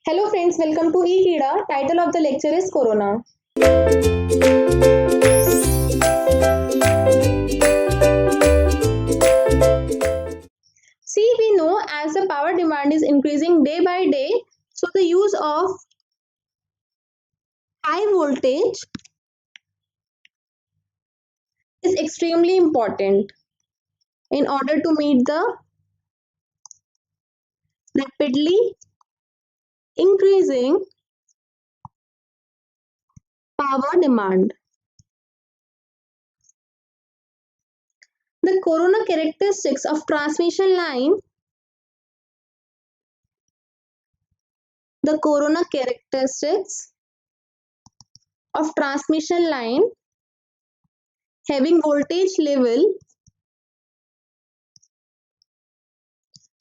Hello friends, welcome to eKida. Title of the lecture is Corona. See, we know as the power demand is increasing day by day, so the use of high voltage is extremely important in order to meet the rapidly increasing power demand. The corona characteristics of transmission line, the corona characteristics of transmission line having voltage level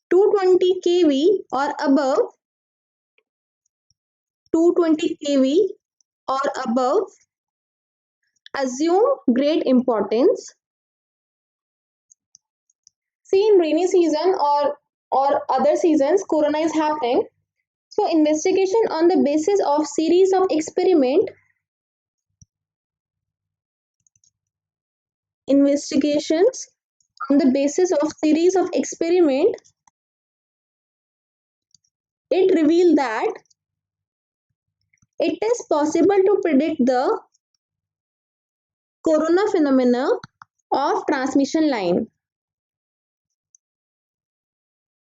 220 kV or above, 220 kV or above, assume great importance. See, in rainy season or other seasons, corona is happening. So investigation on the basis of series of investigations on the basis of series of experiment, it revealed that it is possible to predict the corona phenomena of transmission line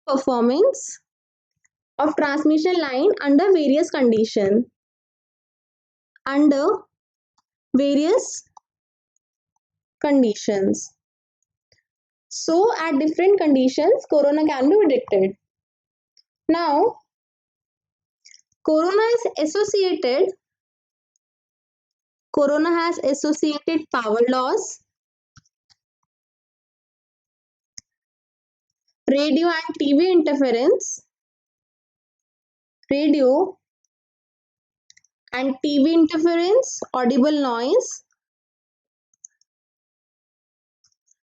performance of transmission line under various conditions. Under various conditions. So at different conditions, corona can be predicted. Now, corona has associated power loss, radio and TV interference, radio and TV interference, audible noise.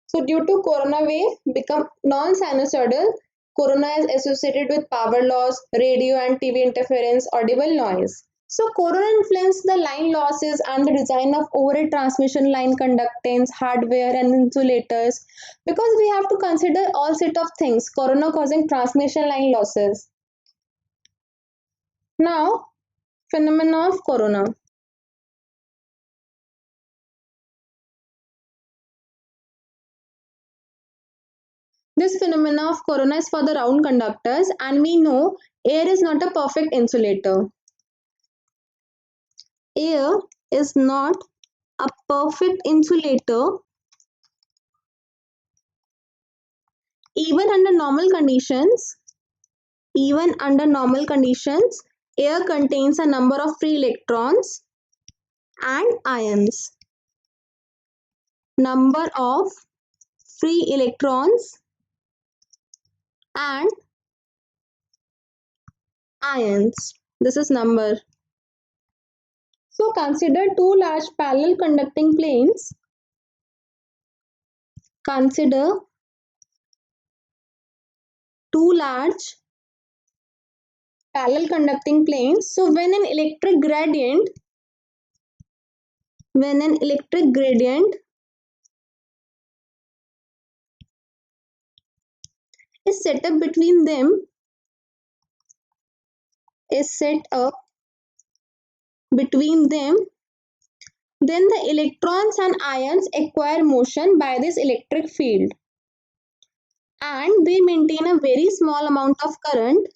So due to corona wave become non-sinusoidal, corona is associated with power loss, radio and TV interference, audible noise. So corona influence the line losses and the design of overhead transmission line conductance, hardware and insulators, because we have to consider all set of things corona causing transmission line losses. Now, phenomena of corona. This phenomena of corona is for the round conductors, and we know air is not a perfect insulator. Air is not a perfect insulator. Even under normal conditions, air contains a number of free electrons and ions. Number of free electrons and ions. This is number. So consider two large parallel conducting planes. Consider two large parallel conducting planes. So when an electric gradient is set up between them, then the electrons and ions acquire motion by this electric field and they maintain a very small amount of current.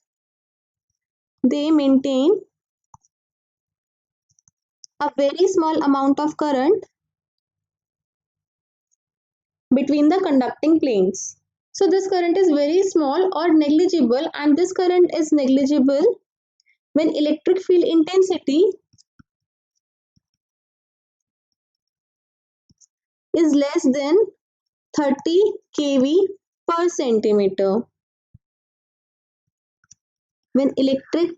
They maintain a very small amount of current between the conducting planes. So this current is very small or negligible, and this current is negligible when electric field intensity is less than 30 kV per centimeter. When electric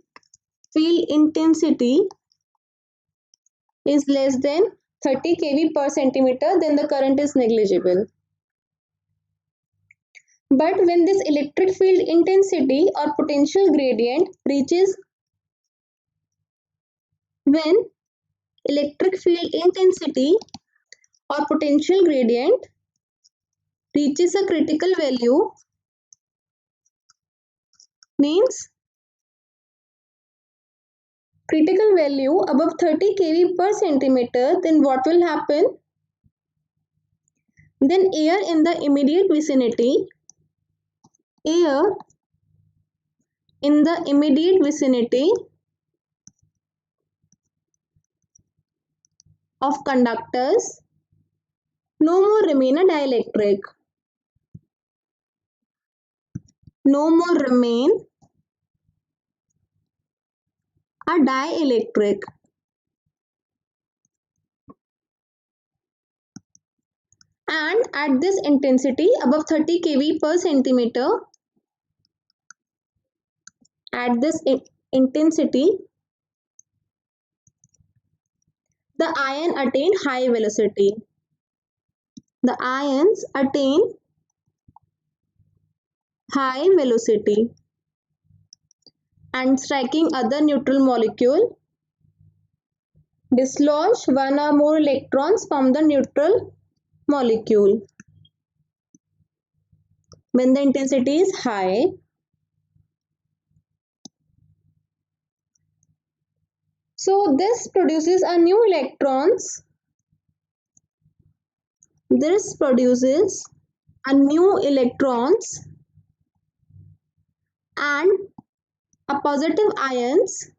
field intensity is less than 30 kV per centimeter, then the current is negligible. But when this electric field intensity or potential gradient reaches when electric field intensity or potential gradient reaches a critical value, means critical value above 30 kV per centimeter, then what will happen? Then air in the air in the immediate vicinity of conductors no more remain a dielectric, no more remain a dielectric. And at this intensity above 30 kV per centimeter, at this intensity, the ion attain high velocity. The ions attain high velocity and striking other neutral molecule dislodge one or more electrons from the neutral molecule. When the intensity is high, so this produces a new electrons. This produces a new electrons and a positive ions,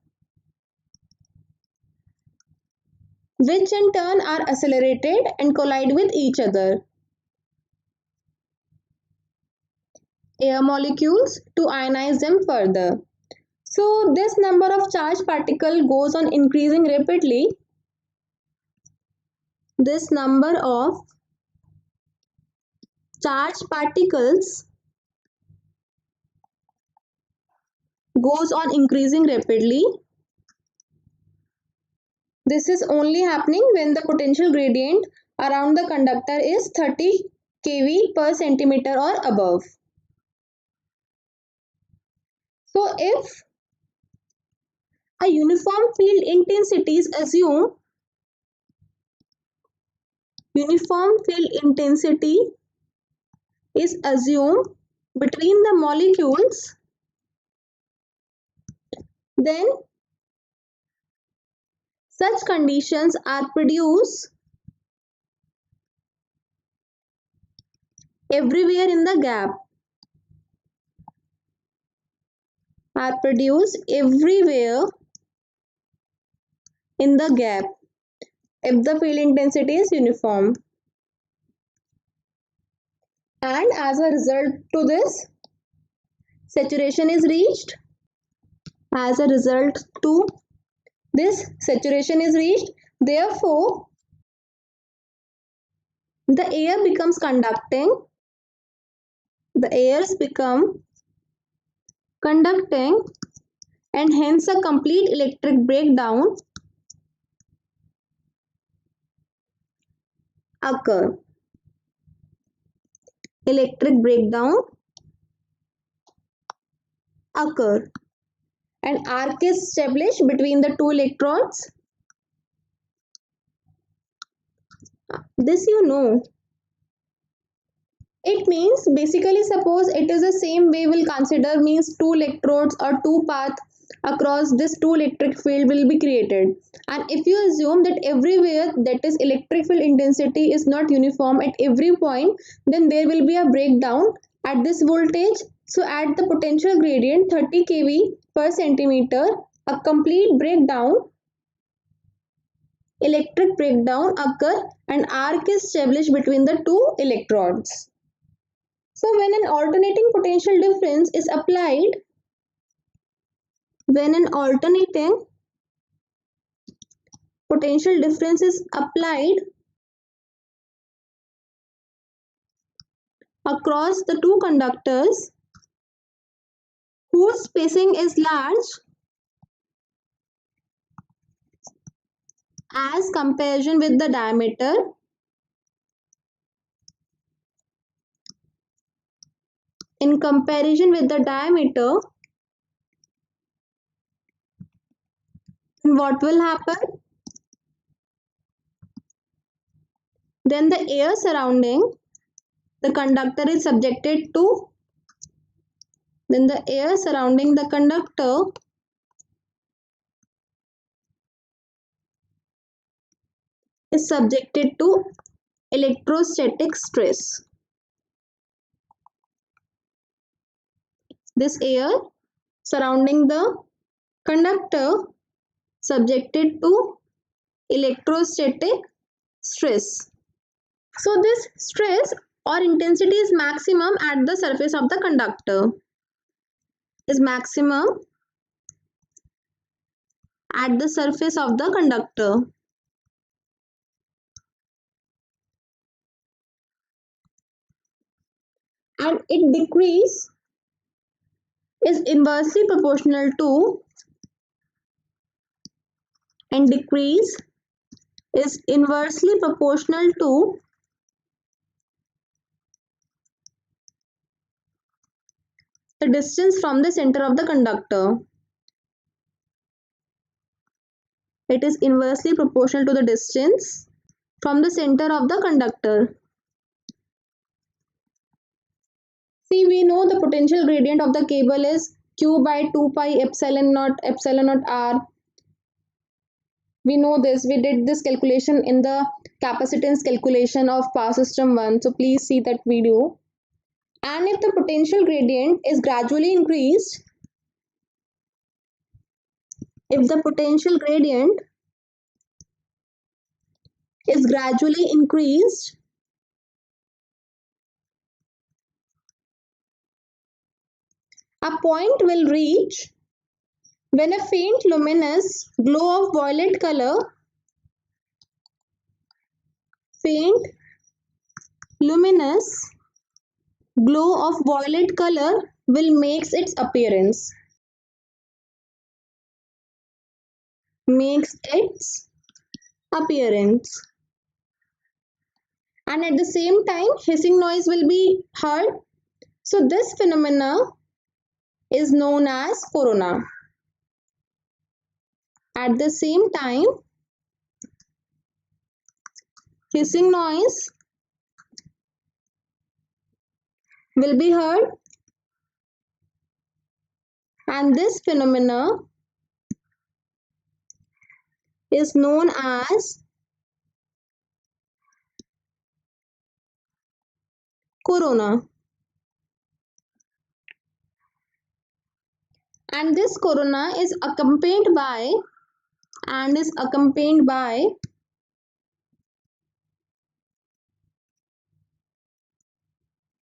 which in turn are accelerated and collide with each other. Air molecules to ionize them further. So this number of charged particle goes on increasing rapidly. This number of charged particles goes on increasing rapidly. This is only happening when the potential gradient around the conductor is 30 kV per centimeter or above. So if a uniform field intensity is assumed, between the molecules, then such conditions are produced everywhere in the gap. If the field intensity is uniform. And as a result to this, saturation is reached. Therefore, the air becomes conducting. The airs become conducting and hence a complete electric breakdown occur. An arc is established between the two electrodes. This you know. It means basically suppose it is the same way we'll consider, means two electrodes or two paths across this two electric field will be created. And if you assume that everywhere, that is electric field intensity is not uniform at every point, then there will be a breakdown at this voltage. So at the potential gradient 30 kV per centimeter, a complete electric breakdown occur and arc is established between the two electrodes. So when an alternating potential difference is applied, across the two conductors whose spacing is large as comparison with the diameter, in comparison with the diameter, what will happen? Then the air surrounding the conductor is subjected to, then the air surrounding the conductor is subjected to electrostatic stress. This air surrounding the conductor subjected to electrostatic stress. So this stress or intensity is maximum at the surface of the conductor. Is maximum at the surface of the conductor. And it decrease is inversely proportional to, and decrease is inversely proportional to the distance from the center of the conductor. It is inversely proportional to the distance from the center of the conductor. See, we know the potential gradient of the cable is Q by 2 pi epsilon naught R. We know this. We did this calculation in the capacitance calculation of power system 1. So please see that video. And if the potential gradient is gradually increased, if the potential gradient is gradually increased, a point will reach when a faint luminous glow of violet color, faint luminous glow of violet color will makes its appearance. Makes its appearance. And at the same time, hissing noise will be heard. So this phenomena is known as corona. At the same time, hissing noise will be heard, and this phenomena is known as corona. And this corona is accompanied by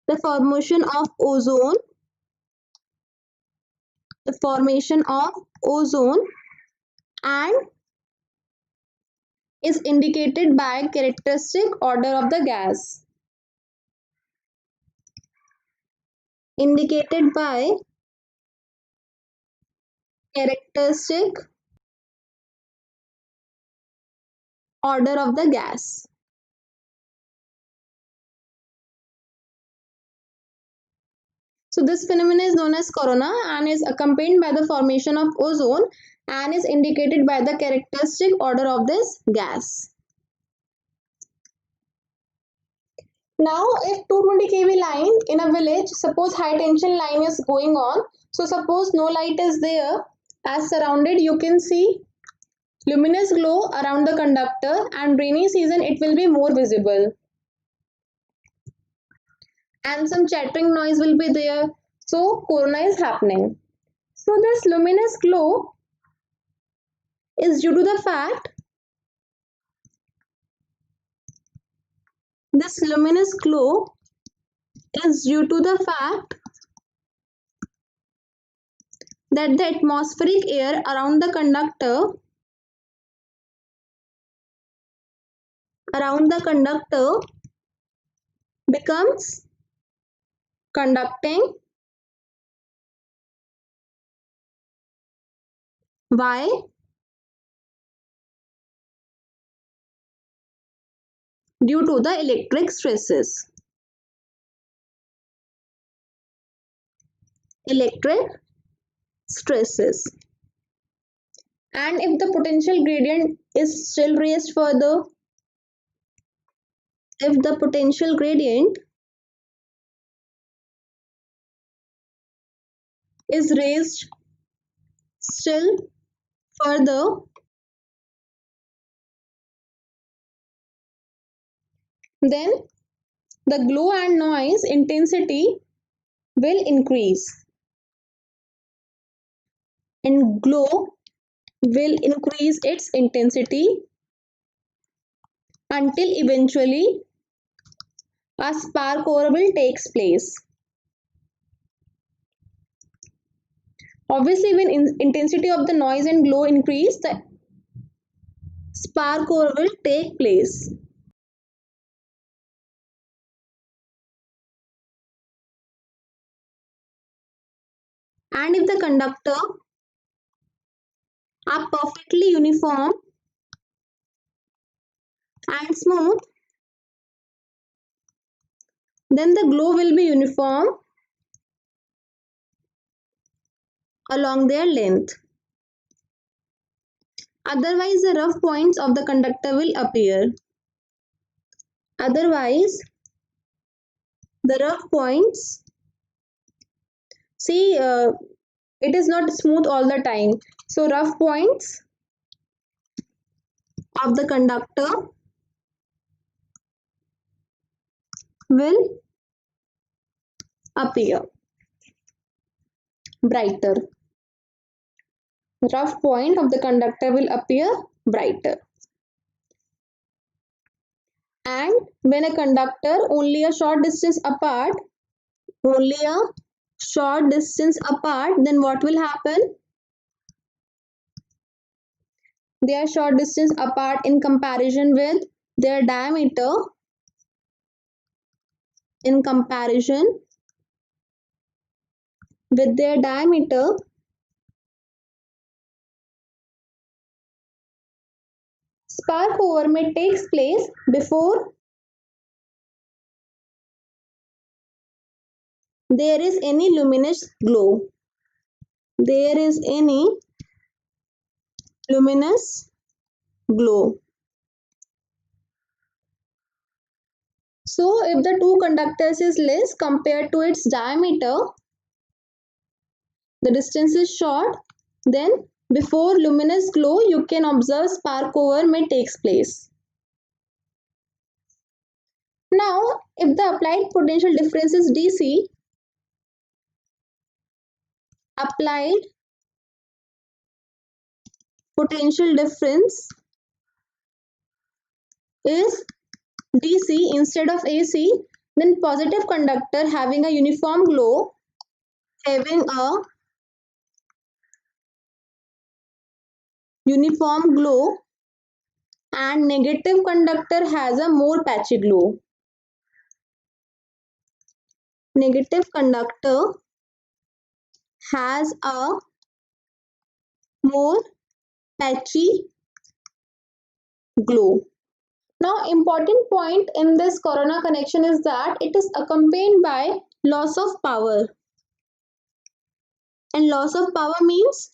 the formation of ozone, and is indicated by characteristic order of the gas. Indicated by characteristic order of the gas. So this phenomenon is known as corona and is accompanied by the formation of ozone and is indicated by the characteristic order of this gas. Now if 220 kV line in a village, suppose high tension line is going on. So suppose no light is there, as surrounded you can see luminous glow around the conductor, and rainy season it will be more visible. And some chattering noise will be there. So corona is happening. So this luminous glow is due to the fact that the atmospheric air around the conductor becomes conducting. Why? Due to the electric stresses. And if the potential gradient is still raised further, if the potential gradient is raised still further, then the glow and noise intensity will increase, and glow will increase its intensity until eventually a spark orbital takes place. Obviously, when intensity of the noise and glow increase, the spark orbital will take place. And if the conductor are perfectly uniform and smooth, then the glow will be uniform along their length. Otherwise, the rough points of the conductor will appear. Otherwise, the rough points, see, it is not smooth all the time. So, rough points of the conductor will appear brighter. Rough point of the conductor will appear brighter. And when a conductor only a short distance apart, only a short distance apart, then what will happen? They are short distance apart in comparison with their diameter, in comparison with their diameter, spark over may takes place before there is any luminous glow. There is any luminous glow. So if the two conductors is less compared to its diameter, the distance is short, then before luminous glow you can observe spark over may takes place. Now if the applied potential difference is DC, applied potential difference is DC instead of AC, then positive conductor having a uniform glow, having a uniform glow, and negative conductor has a more patchy glow. Negative conductor has a more patchy glow. Now, important point in this corona connection is that it is accompanied by loss of power. And loss of power means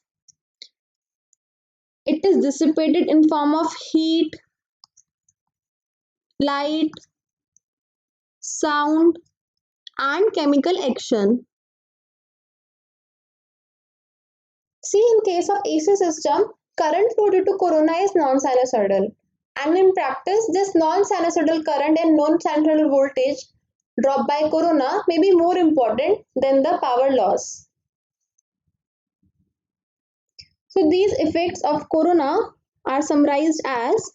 it is dissipated in form of heat, light, sound, and chemical action. See, in case of AC system, current flow due to corona is non-sinusoidal. And in practice, this non-sinusoidal current and non-sinusoidal voltage drop by corona may be more important than the power loss. So these effects of corona are summarized as: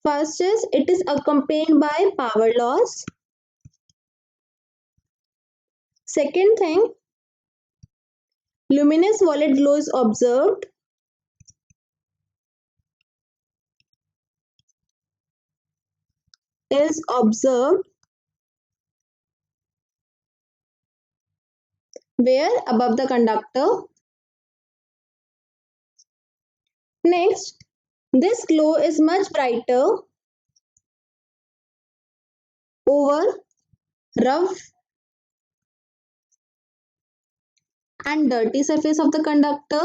first is it is accompanied by power loss. Second thing, luminous violet glow is observed. Is observed where? Above the conductor. Next, this glow is much brighter over rough And dirty surface of the conductor,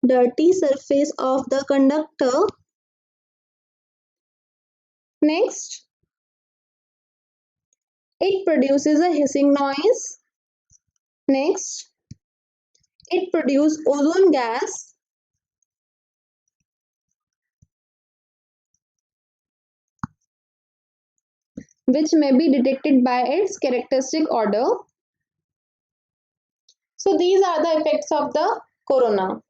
dirty surface of the conductor. Next, it produces a hissing noise. Next, it produces ozone gas. Which may be detected by its characteristic odor. So these are the effects of the corona.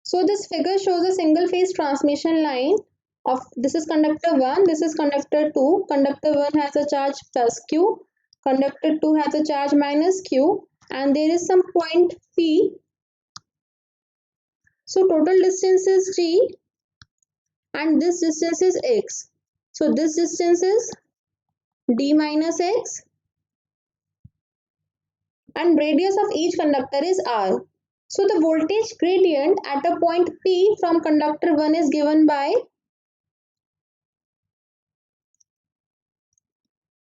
So this figure shows a single phase transmission line of, this is conductor 1, this is conductor 2. Conductor 1 has a charge plus Q, conductor 2 has a charge minus Q, and there is some point P. So total distance is G and this distance is X. So this distance is D minus X and radius of each conductor is R. So the voltage gradient at a point P from conductor 1 is given by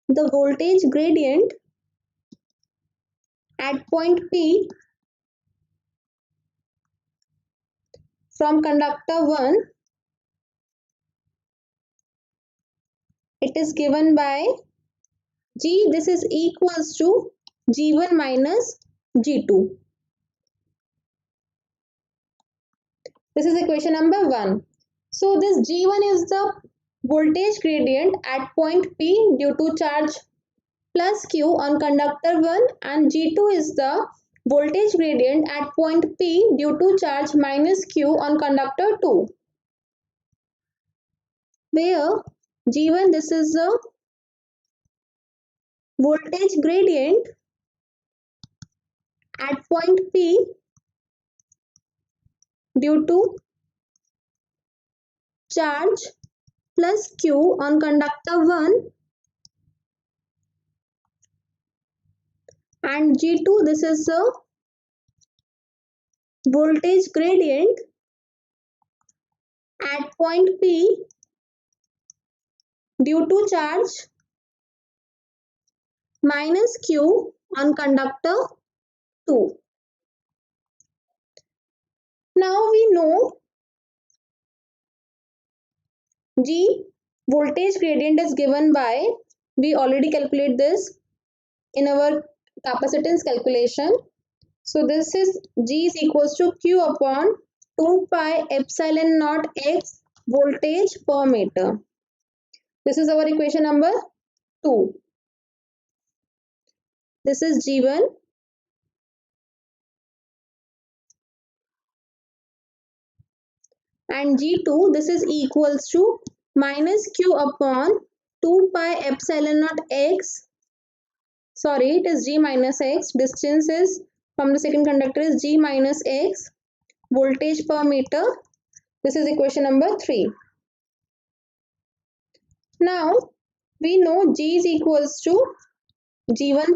the voltage gradient at point P from conductor 1, it is given by G, this is equals to G1 minus G2. This is equation number 1. So this G1 is the voltage gradient at point P due to charge plus Q on conductor 1 and G2 is the voltage gradient at point P due to charge minus Q on conductor 2. Where G1, this is the voltage gradient at point P due to charge plus Q on conductor 1 and G2, this is the voltage gradient at point P due to charge minus Q on conductor 2. Now we know G voltage gradient is given by, we already calculate this in our capacitance calculation. So this is G is equals to Q upon 2 pi epsilon naught X voltage per meter. This is our equation number 2. This is G1 and G2, this is equals to minus Q upon 2 pi epsilon naught X. Sorry, it is G minus X. Distance is from the second conductor is G minus X voltage per meter. This is equation number 3. Now we know G is equals to G1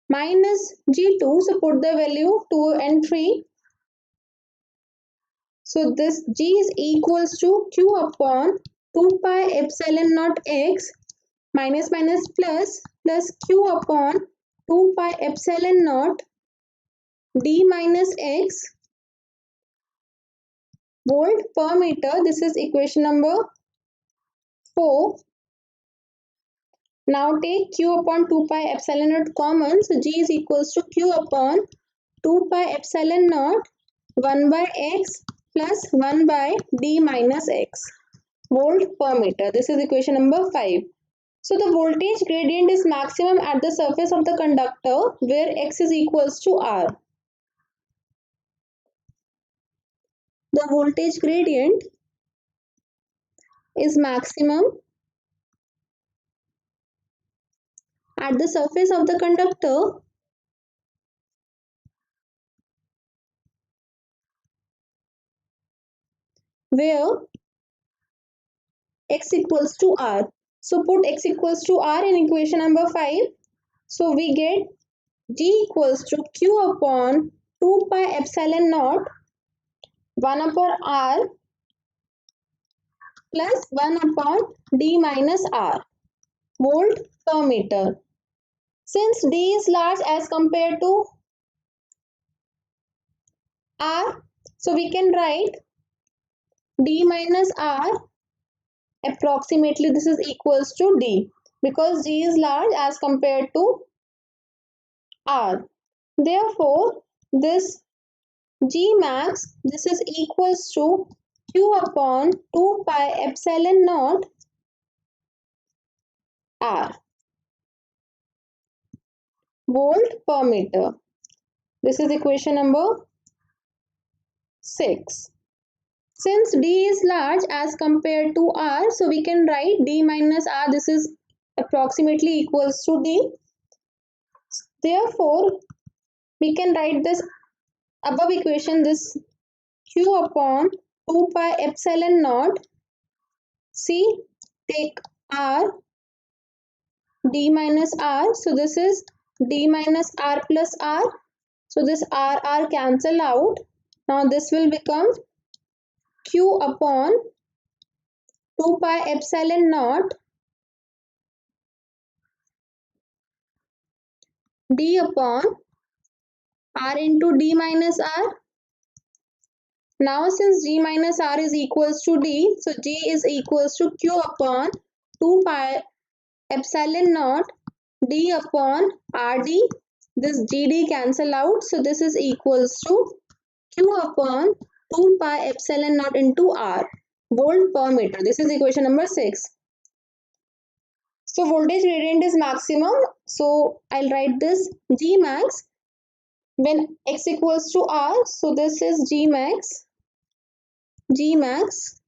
minus G2. So put the value 2 and 3. So this G is equals to Q upon 2 pi epsilon naught X minus minus plus plus Q upon 2 pi epsilon naught D minus X volt per meter. This is equation number 4. Now take Q upon 2 pi epsilon naught common. So G is equals to Q upon 2 pi epsilon naught 1 by X plus 1 by D minus X volt per meter. This is equation number 5. So the voltage gradient is maximum at the surface of the conductor where X is equals to R. The voltage gradient is maximum at the surface of the conductor where X equals to R. So put X equals to R in equation number 5. So we get G equals to Q upon 2 pi epsilon naught 1 upon R plus 1 upon D minus R, volt per meter. Since D is large as compared to R, so we can write D minus R approximately this is equals to D, because D is large as compared to R. Therefore, this G max this is equals to Q upon 2 pi epsilon naught R, volt per meter. This is equation number 6. Since D is large as compared to R, so we can write D minus R this is approximately equals to D. Therefore, we can write this above equation, this Q upon 2 pi epsilon naught C, take R, D minus R, so this is D minus R plus R, so this R cancel out. Now this will become Q upon 2 pi epsilon naught D upon R into D minus R. Now since G minus R is equals to D, so G is equals to Q upon 2 pi epsilon naught D upon RD. This GD cancel out, so this is equals to Q upon 2 pi epsilon naught into R, volt per meter. This is equation number 6. So voltage gradient is maximum, so I'll write this G max when x equals to R, so this is G max, G max,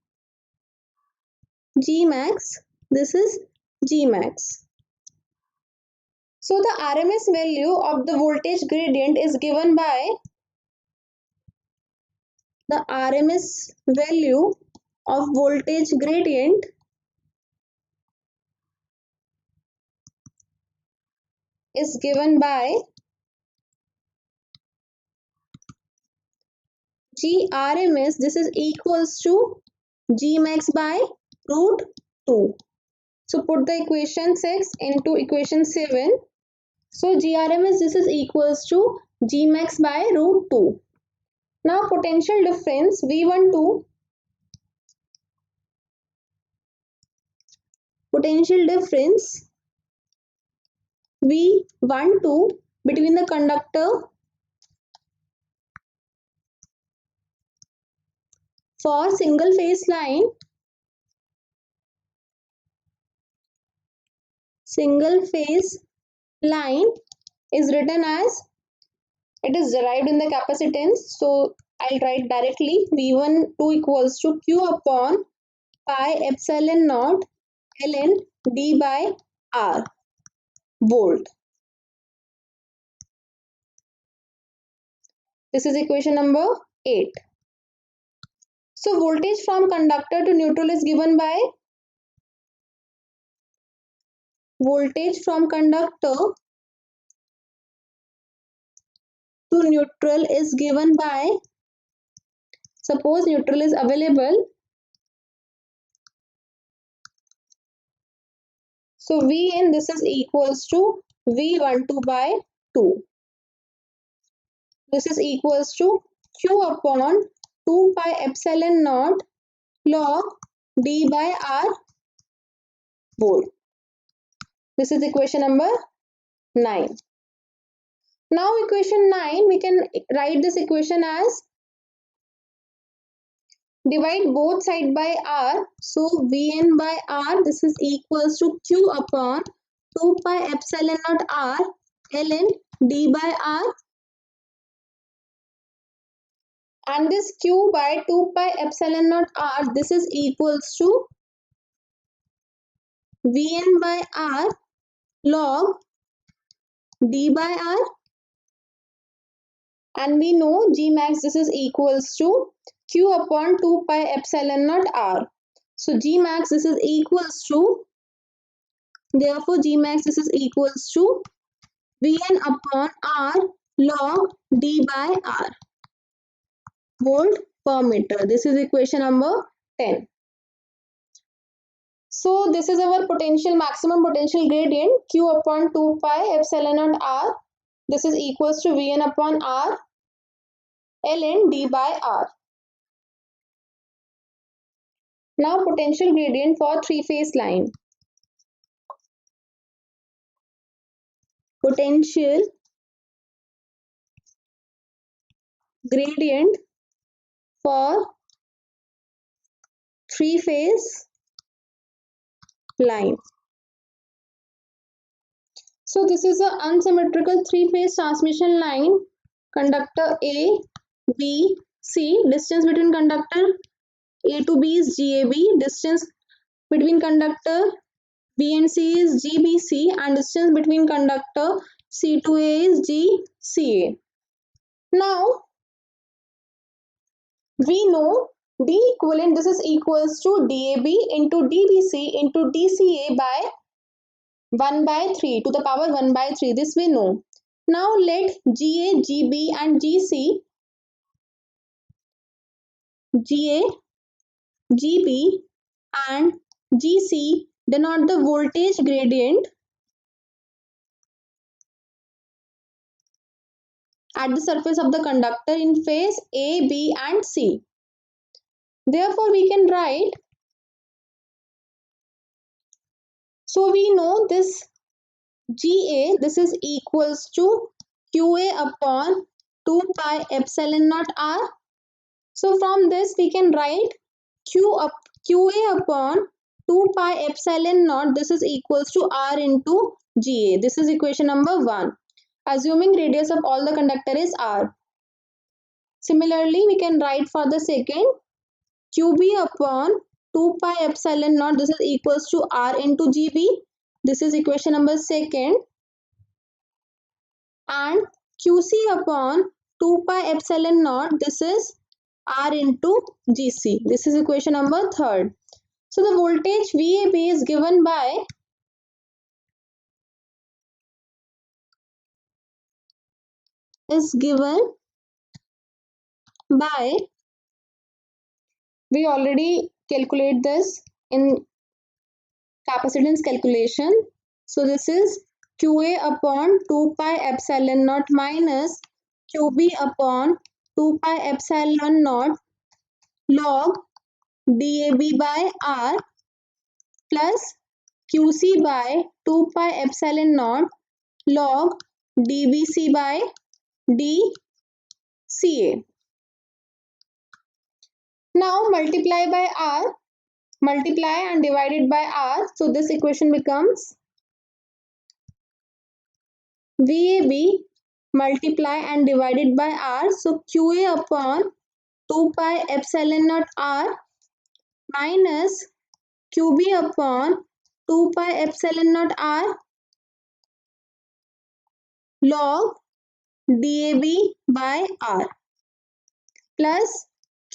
G max, this is G max. So the RMS value of the voltage gradient is given by the RMS value of voltage gradient is given by GRMS, this is equals to G max by root 2. So put the equation 6 into equation 7. So GRMS this is equals to G max by root 2. Now potential difference V12, potential difference V12 between the conductor for single phase line, single phase line is written as, it is derived in the capacitance, so I'll write directly V12 equals to Q upon pi epsilon naught ln D by R, volt. This is equation number 8. So voltage from conductor to neutral is given by, voltage from conductor to neutral is given by, suppose neutral is available, so Vn this is equals to V12 by 2. This is equals to Q upon 2 pi epsilon naught log D by R volt. This is equation number 9. Now equation 9, we can write this equation as, divide both side by R, so Vn by R this is equals to Q upon 2 pi epsilon naught R ln D by R, and this Q by 2 pi epsilon naught R this is equals to Vn by R log D by R, and we know G max this is equals to Q upon 2 pi epsilon naught R. So G max this is equals to, therefore G max this is equals to Vn upon R log D by R, volt per meter. This is equation number 10. So this is our potential, maximum potential gradient, Q upon 2 pi epsilon naught R. This is equals to Vn upon R ln d by R. Now potential gradient for three-phase line. Potential gradient for three-phase line. So this is an unsymmetrical three-phase transmission line. Conductor A, B, C. Distance between conductor A to B is GAB. Distance between conductor B and C is GBC, and distance between conductor C to A is GCA. Now we know D equivalent, this is equals to DAB into DBC into DCA by 1 by 3 to the power 1 by 3. This we know. Now let GA, GB and GA, GB and GC denote the voltage gradient at the surface of the conductor in phase A, B and C. Therefore, we can write, so we know this GA, this is equals to QA upon 2 pi epsilon naught R. So from this we can write QA upon 2 pi epsilon naught, this is equals to R into GA. This is equation number 1. Assuming radius of all the conductor is R. Similarly, we can write for the second, QB upon 2 pi epsilon naught, this is equals to R into GB. This is equation number 2. And QC upon 2 pi epsilon naught, this is R into GC. This is equation number 3. So the voltage VAB is given by we already calculate this in capacitance calculation. So this is QA upon 2 pi epsilon naught minus QB upon 2 pi epsilon naught log DAB by R plus QC by 2 pi epsilon naught log DBC by DCA. Now multiply by R, multiply and divide it by R. So this equation becomes VAB multiply and divided by R. So QA upon 2 pi epsilon naught R minus QB upon 2 pi epsilon naught R log DAB by R plus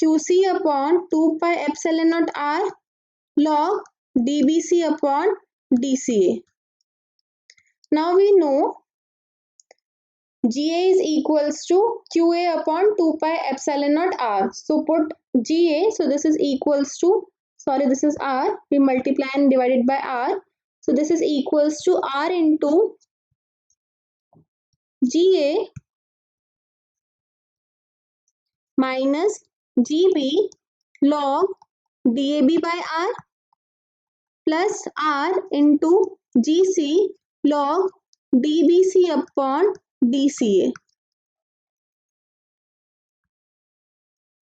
QC upon 2 pi epsilon naught R log DBC upon DCA. Now we know GA is equals to QA upon 2 pi epsilon naught R. So put GA, so this is equals to, sorry, this is R, we multiply and divide it by R. So this is equals to R into GA minus GB log DAB by R plus R into GC log DBC upon DCA.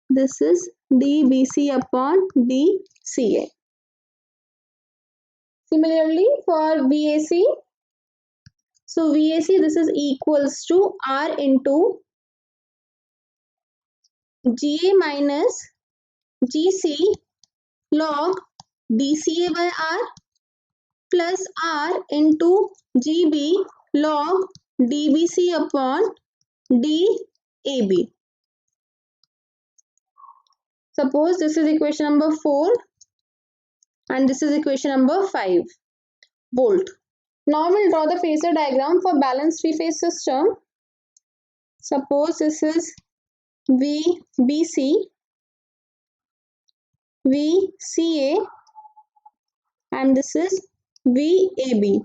This is DBC upon DCA. Similarly for VAC, so VAC, this is equals to R into GA minus GC log DCA by R plus R into GB log DBC upon DAB. Suppose this is equation number 4 and this is equation number 5. Volt. Now we'll draw the phasor diagram for balanced three-phase system. Suppose this is VBC, VCA and this is VAB.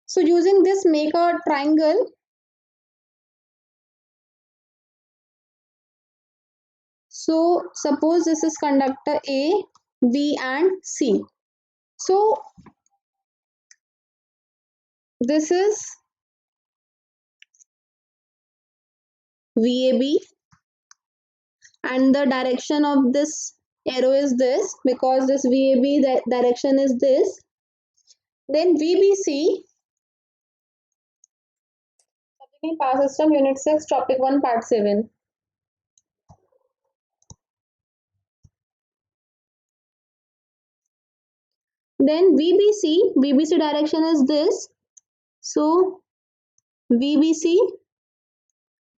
So using this, make a triangle. So suppose this is conductor A, B and C. So this is VAB and the direction of this arrow is this, because this VAB the direction is this. Then VBC, subject Power System, Unit 6, Topic 1, Part 7. Then VBC direction is this. So VBC.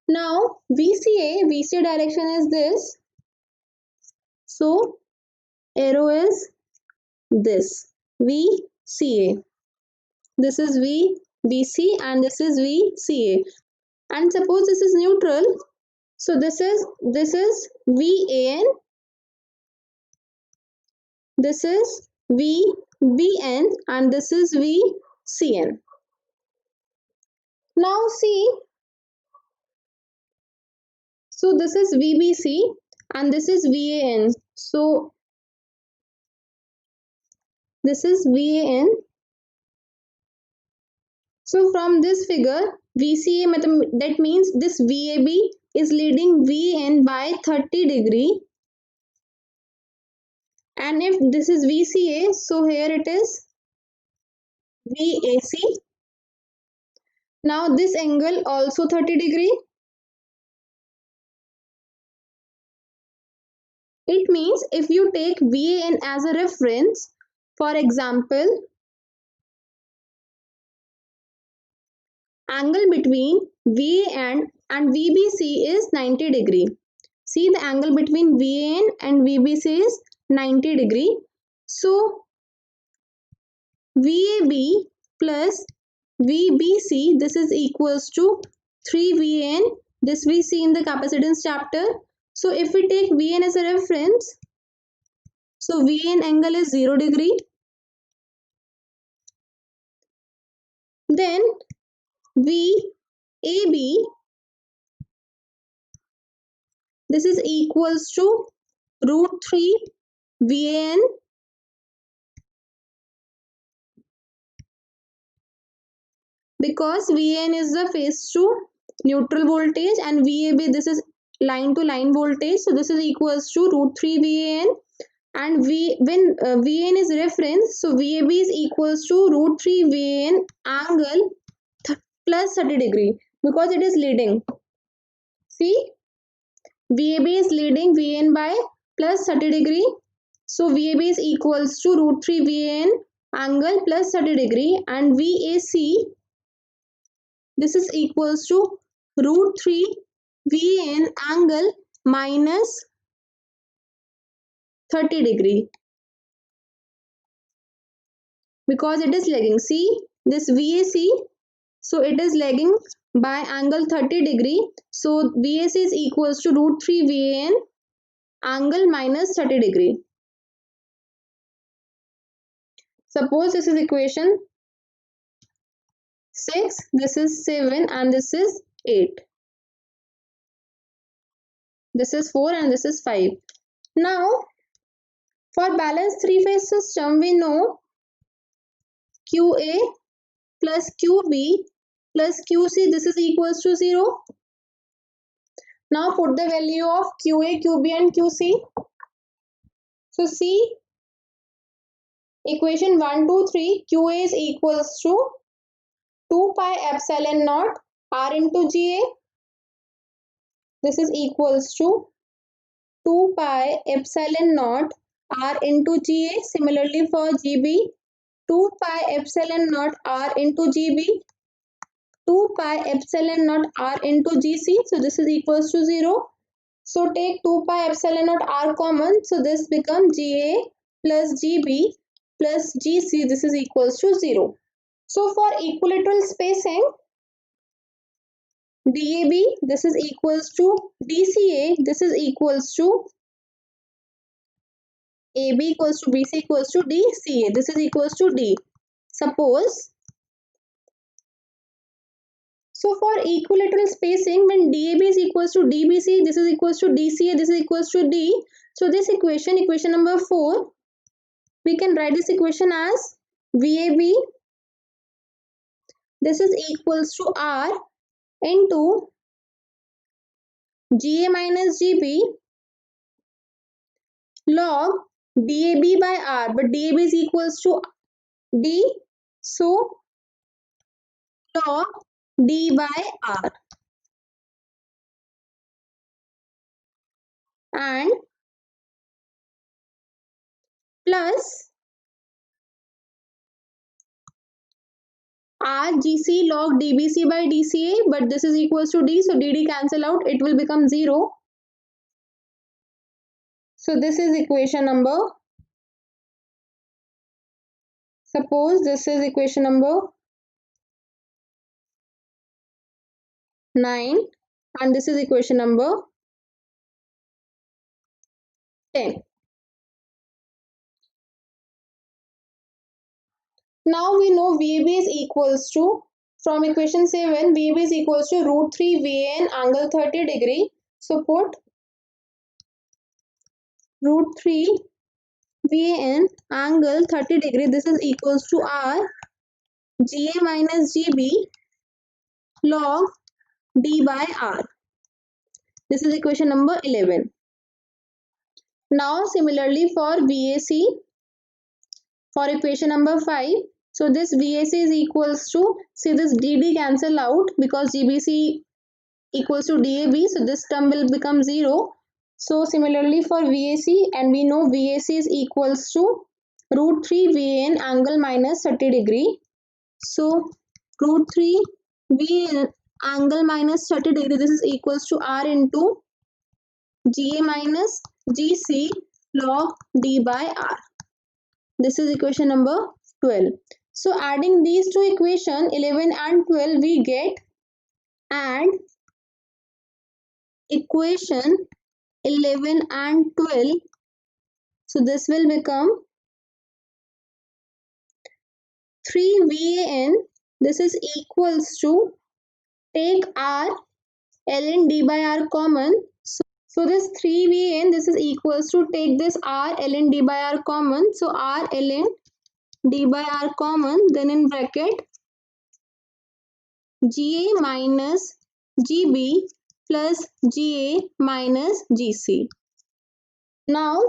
Now VCA direction is this. So arrow is this, VCA. This is VBC and this is VCA. And suppose this is neutral. So this is VAN. This is VBN and this is VCN. Now see, so this is VBC and this is VAN. So this is VAN. So from this figure, VCA, that means this VAB is leading VN by 30 degree. And if this is VCA, so here it is VAC. Now this angle also 30 degree. It means if you take VAN as a reference, for example, angle between VAN and VBC is 90 degree. See, the angle between VAN and VBC is 90 degree. So VAB plus VBC, this is equals to 3VN. This we see in the capacitance chapter. So if we take VN as a reference, so VN angle is 0 degree. Then VAB, this is equals to root 3 VAN because VAN is the phase to neutral voltage and VAB, this is line to line voltage. So this is equals to root 3 VAN, and when VAN is reference, so VAB is equals to root 3 VAN angle plus 30 degree because it is leading. See, VAB is leading VN by plus 30 degree. So VAB is equals to root 3 VN angle plus 30 degree, and VAC, this is equals to root 3 VN angle minus 30 degree because it is lagging. See, this VAC, so it is lagging by angle 30 degree. So VAC is equals to root 3 VAN angle minus 30 degree. Suppose this is equation 6, this is 7 and this is 8. This is 4 and this is 5. Now for balanced three-phase system, we know QA plus QB plus QC, this is equals to 0. Now put the value of QA, QB and QC. So see, equation 1, 2, 3, QA is equals to 2 pi epsilon naught R into GA. This is equals to 2 pi epsilon naught R into GA. Similarly for GB, 2 pi epsilon naught R into GB, 2 pi epsilon naught R into GC. So this is equals to 0. So take 2 pi epsilon naught R common. So this becomes GA plus GB plus GC. This is equals to 0. So for equilateral spacing, DAB, this is equals to DCA, this is equals to AB equals to BC equals to DCA. This is equals to D. Suppose, so for equilateral spacing, when DAB is equals to DBC, this is equals to DCA, this is equals to D. So this equation, equation number 4, we can write this equation as VAB, this is equals to R into GA minus GB log DAB by R, but DAB is equals to D, so log D by R, and plus RGC log DBC by DCA, but this is equals to D, so DD cancel out, it will become 0. So this is equation number, suppose this is equation number 9 and this is equation number 10. Now we know VAB is equals to, from equation 7, VAB is equals to root 3 VAN angle 30 degree. So put root 3 VAN angle 30 degree, this is equals to R GA minus GB log D by R. This is equation number 11. Now similarly for VAC, for equation number 5, so this VAC is equals to, see this DD cancel out because GBC equals to DAB, so this term will become 0. So similarly for VAC, and we know VAC is equals to root 3 VAN angle minus 30 degree. So root 3 VAN angle minus 30 degree, this is equals to R into GA minus GC log D by R. This is equation number 12. So adding these two equations 11 and 12, we get, add equation 11 and 12. So this will become 3 VAN, this is equals to, take R ln D by R common. So this 3 VAN, this is equals to, take this R ln D by R common. So R ln D by R common, then in bracket GA minus GB plus GA minus GC. Now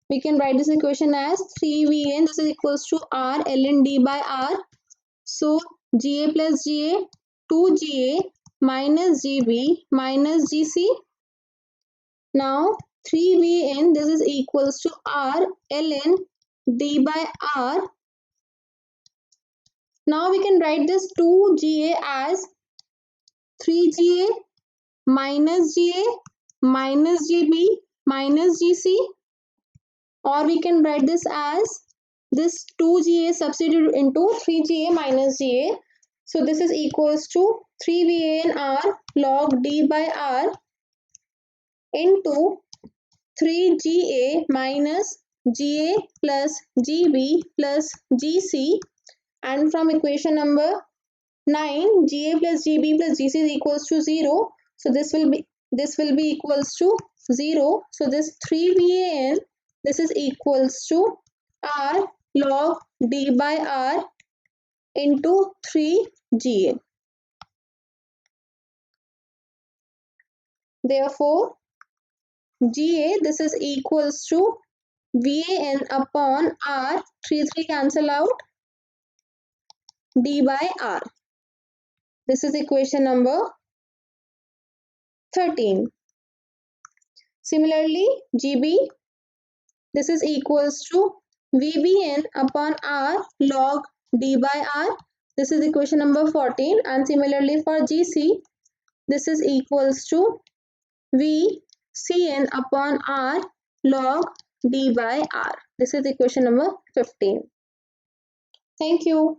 we can write this equation as 3 VAN, this is equals to R ln D by R. So GA plus GA, 2GA minus GB minus GC. Now 3 VAN, this is equals to R ln D by R. Now we can write this 2GA as 3GA minus GA minus GB minus GC, or we can write this as this 2GA substitute into 3GA minus GA. So this is equals to 3 VAN R log D by R into 3GA minus GA plus GB plus GC, and from equation number 9, GA plus GB plus GC is equals to 0. So this will be equals to 0. So this 3 VAN, this is equals to R log D by R into 3GA. Therefore GA, this is equals to VAN upon R, 3 cancel out, D by R. This is equation number 13. Similarly GB, this is equals to VBN upon R log D by R. This is equation number 14. And similarly for GC, this is equals to VCN upon R log D by R. This is equation number 15. Thank you.